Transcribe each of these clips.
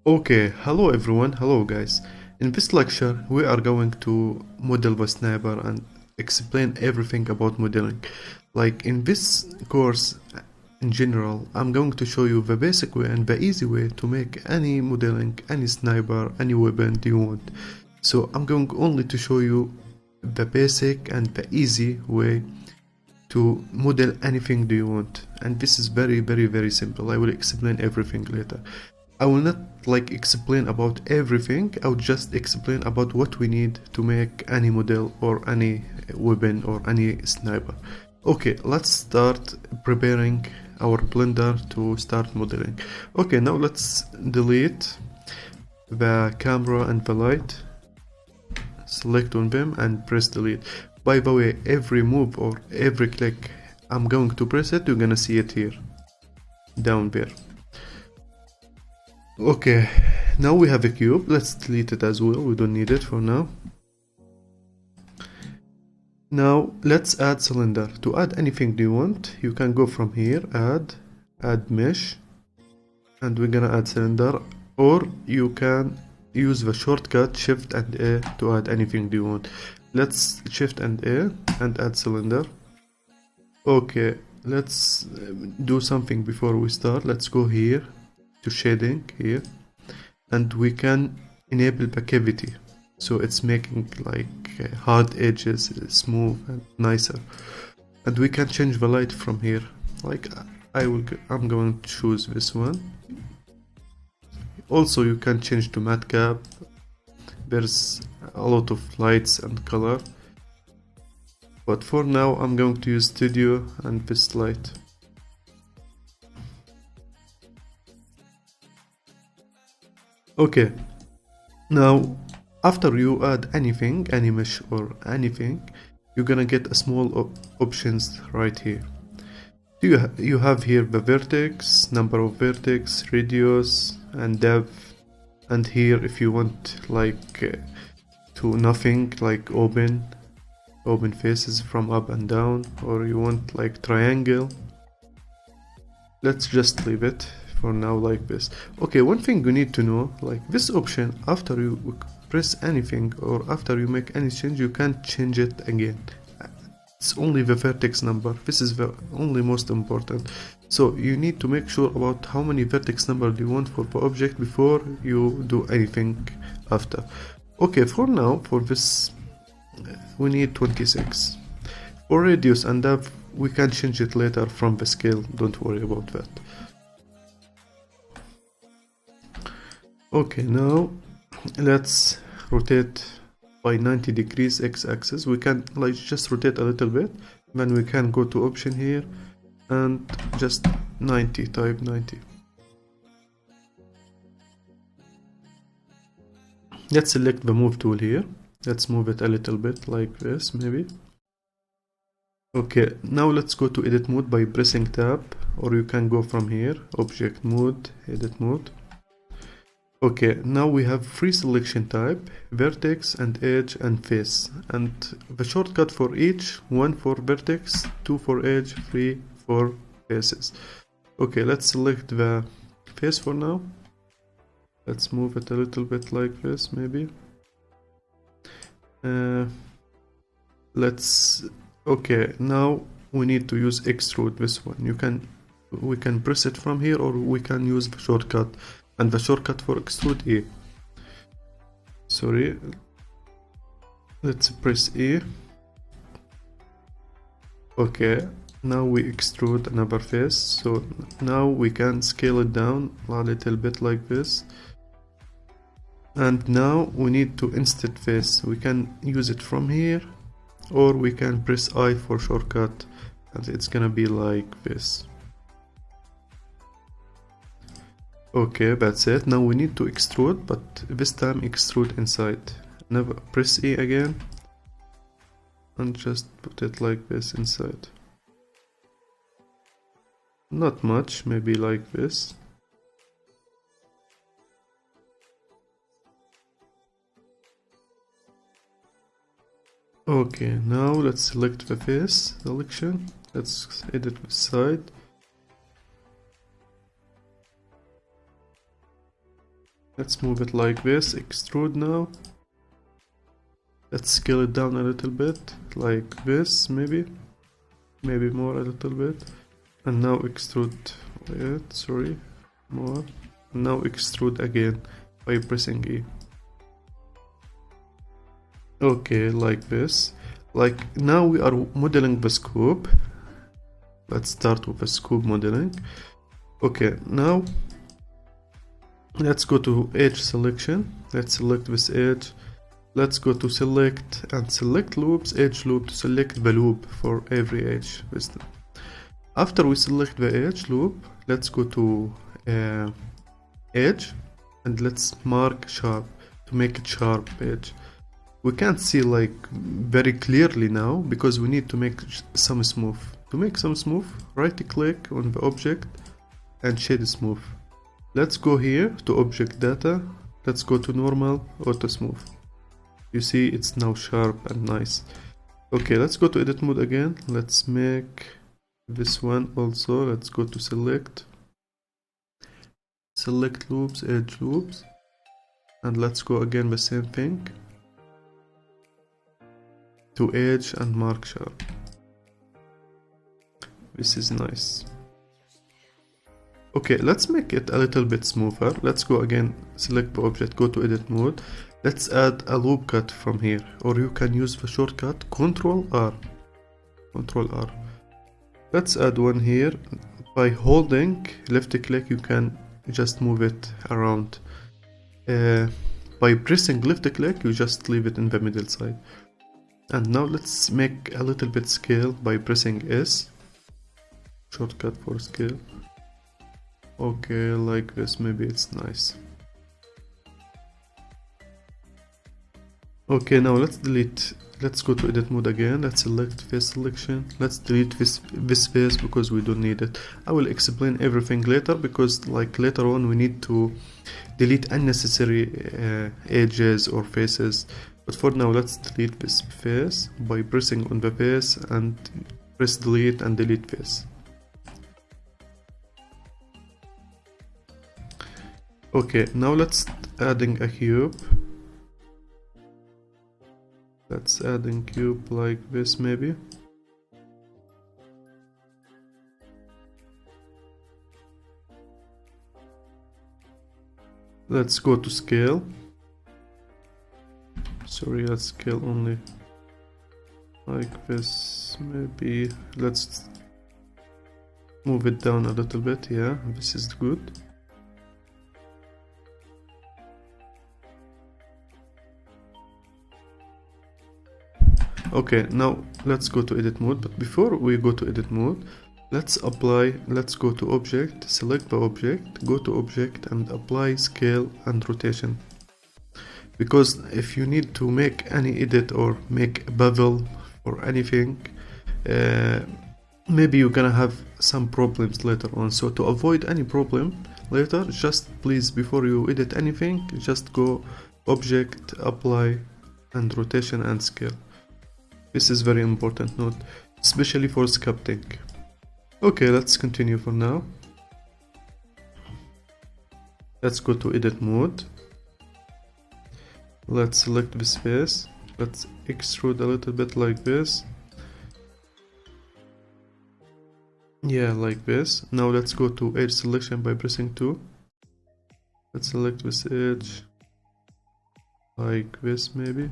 Okay, hello everyone, hello guys. In this lecture, we are going to model the sniper and explain everything about modeling. Like in this course, in general, I'm going to show you the basic way and the easy way to make any modeling, any sniper, any weapon you want. So I'm going only to show you the basic and the easy way to model anything do you want, and this is very simple. I will explain everything later. I will not explain about everything. I will just explain about what we need to make any model or any weapon or any sniper. Okay, let's start preparing our blender to start modeling. Okay, now let's delete the camera and the light, select on them and press delete. By the way, every move or every click I'm going to press it, you're gonna see it here down there. Okay, now we have a cube. Let's delete it as well, we don't need it for now. Now let's add cylinder. To add anything you want, you can go from here, add mesh, and we're gonna add cylinder, or you can use the shortcut shift and A to add anything you want. Let's shift and A and add cylinder. Okay, let's do something before we start. Let's go here to shading here, and we can enable the cavity, so it's making hard edges smooth and nicer. And we can change the light from here. I'm going to choose this one. Also you can change to matcap. There's a lot of lights and color, but for now I'm going to use studio and this light. Okay, now after you add anything, any mesh or anything, you're gonna get a small options right here. You have here the vertex, number of vertex, radius and depth, and here if you want to nothing, like open faces from up and down, or you want like triangle. Let's just leave it for now like this. Okay, one thing you need to know, like this option, after you press anything or after you make any change, you can't change it again. It's only the vertex number. This is the only most important. So you need to make sure about how many vertex number do you want for the object before you do anything after. Okay, for now, for this we need 26. For radius and depth we can change it later from the scale, don't worry about that. Okay, now let's rotate by 90 degrees x-axis. We can just rotate a little bit, then we can go to option here and just 90, type 90. Let's select the move tool here. Let's move it a little bit like this maybe. Okay, now let's go to edit mode by pressing tab, or you can go from here, object mode, edit mode. Okay, now we have three selection type, vertex and edge and face, and the shortcut for each, 1 for vertex, 2 for edge, 3 for faces. Okay, let's select the face for now. Let's move it a little bit like this maybe. Okay, now we need to use extrude, this one. We can press it from here, or we can use the shortcut, and the shortcut for extrude E. Sorry, let's press E. Okay, now we extrude another face, so now we can scale it down a little bit like this. And now we need to insert face. We can use it from here, or we can press I for shortcut, and it's gonna be like this. Okay, that's it. Now we need to extrude, but this time extrude inside. Never press E again and just put it like this inside. Not much, maybe like this. Okay, now let's select the face selection. Let's edit the side. Let's move it like this. Extrude now. Let's scale it down a little bit, like this, maybe more a little bit. And now extrude it, sorry, more. And now extrude again by pressing E. Okay, like this. Like now we are modeling the scoop. Let's start with the scoop modeling. Okay, now let's go to edge selection. Let's select this edge. Let's go to select and select loops, edge loop, to select the loop for every edge. After we select the edge loop, let's go to edge and let's mark sharp to make it sharp edge. We can't see like very clearly now because we need to make some smooth. To make some smooth, right click on the object and shade smooth. Let's go here to object data. Let's go to normal, auto smooth. You see it's now sharp and nice. Okay, let's go to edit mode again. Let's make this one also. Let's go to select loops, edge loops, and let's go again the same thing to edge and mark sharp. This is nice. Okay, let's make it a little bit smoother. Let's go again, select the object, go to edit mode. Let's add a loop cut from here, or you can use the shortcut Ctrl R. Let's add one here. By holding left click you can just move it around. By pressing left click you just leave it in the middle side. And now let's make a little bit scale by pressing S. Shortcut for scale. Okay, like this, maybe it's nice. Okay, now let's delete. Let's go to edit mode again. Let's select face selection. Let's delete this face because we don't need it. I will explain everything later because like later on we need to delete unnecessary edges or faces. But for now let's delete this face by pressing on the face and press delete and delete face. Okay, now let's adding a cube. Let's add a cube like this maybe. Let's go to scale. Sorry, let's scale only like this maybe. Let's move it down a little bit. Yeah, this is good. Okay, now let's go to edit mode, but before we go to edit mode, let's go to object, select the object, go to object and apply scale and rotation. Because if you need to make any edit or make a bevel or anything, maybe you're gonna have some problems later on. So to avoid any problem later, just please before you edit anything, just go object, apply and rotation and scale. This is very important note, especially for sculpting. Okay, let's continue for now. Let's go to edit mode. Let's select this face. Let's extrude a little bit like this. Yeah, like this. Now let's go to edge selection by pressing 2. Let's select this edge like this maybe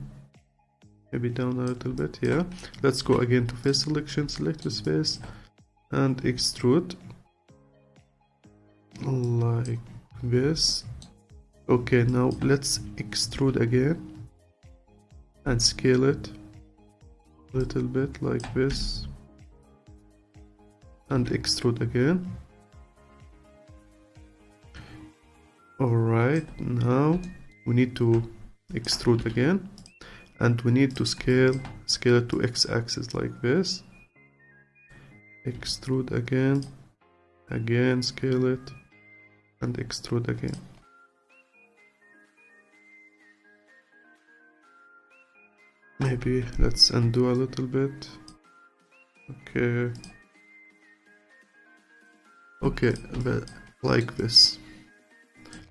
down a little bit. Yeah, let's go again to face selection, select this face and extrude like this. Okay, now let's extrude again and scale it a little bit like this and extrude again. Alright, now we need to extrude again and we need to scale it to x-axis like this. Extrude again, scale it and extrude again. Maybe let's undo a little bit. Okay, like this.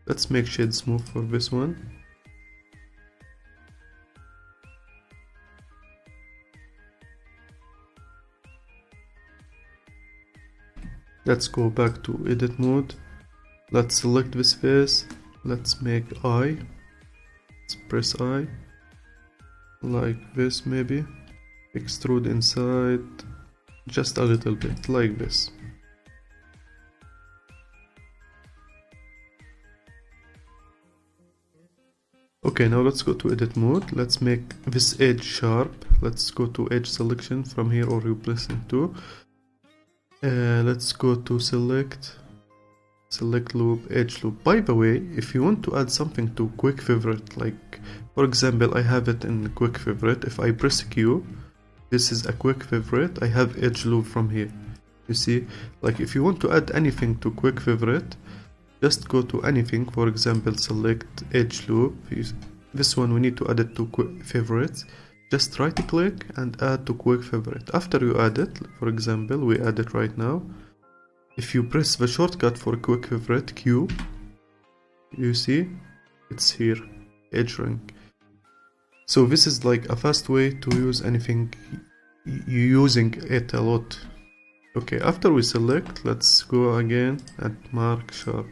Let's make shade smooth for this one. Let's go back to edit mode. Let's select this face. Let's make eye. Let's press eye. Like this maybe. Extrude inside. Just a little bit, like this. Okay, now let's go to edit mode. Let's make this edge sharp. Let's go to edge selection from here, or you press into. Let's go to select loop, edge loop. By the way, if you want to add something to quick favorite, like for example I have it in quick favorite, if I press Q, this is a quick favorite, I have edge loop from here. You see, like if you want to add anything to quick favorite, just go to anything, for example select edge loop. This one we need to add it to quick favorites. Just right click and add to quick favorite. After you add it, for example we add it right now, if you press the shortcut for quick favorite Q, you see it's here, edge ring. So this is like a fast way to use anything, using it a lot. Okay, after we select, let's go again and mark sharp.